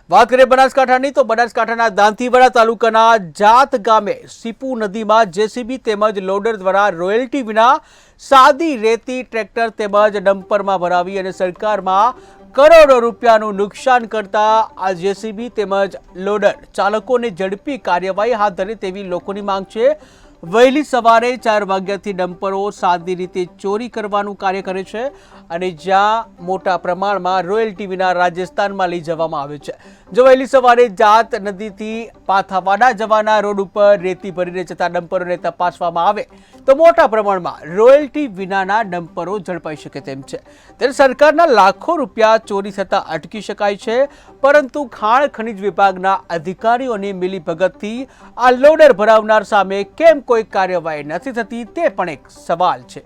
વાત કરીએ બનાસકાંઠાની તો બનાસકાંઠાના દાંતીવાડા તાલુકાના જાત ગામે સીપુ નદીમાં જેસીબી તેમજ લોડર દ્વારા રોયલ્ટી વિના સાદી રેતી ટ્રેક્ટર તેમજ ડમ્પરમાં ભરાવી અને સરકારમાં કરોડો રૂપિયાનું નુકસાન કરતા આ જેસીબી તેમજ લોડર ચાલકોને ઝડપી કાર્યવાહી હાથ ધરે તેવી લોકોની માંગ છે। વહેલી સવારે 4 વાગ્યાથી ડમ્પરો સાદી રીતે ચોરી કરવાનું કાર્ય કરે છે અને જ્યાં મોટા પ્રમાણમાં રોયલ્ટી વિના રાજસ્થાનમાં લઈ જવામાં આવે છે। જો વહેલી સવારે જાત નદીથી પાથાવાડા જવાના રોડ ઉપર રેતી ભરીને જતા ડમ્પરોને તપાસવામાં આવે તો મોટા પ્રમાણમાં રોયલ્ટી વિનાના ડમ્પરો ઝડપાઈ શકે તેમ છે। ત્યારે સરકારના લાખો રૂપિયા ચોરી થતા અટકી શકાય છે, પરંતુ ખાણ ખનીજ વિભાગના અધિકારીઓની મિલીભગતથી આ લોડર ભરાવનાર સામે કેમ કોઈ કાર્યવાહી નથી થતી તે પણ એક સવાલ છે।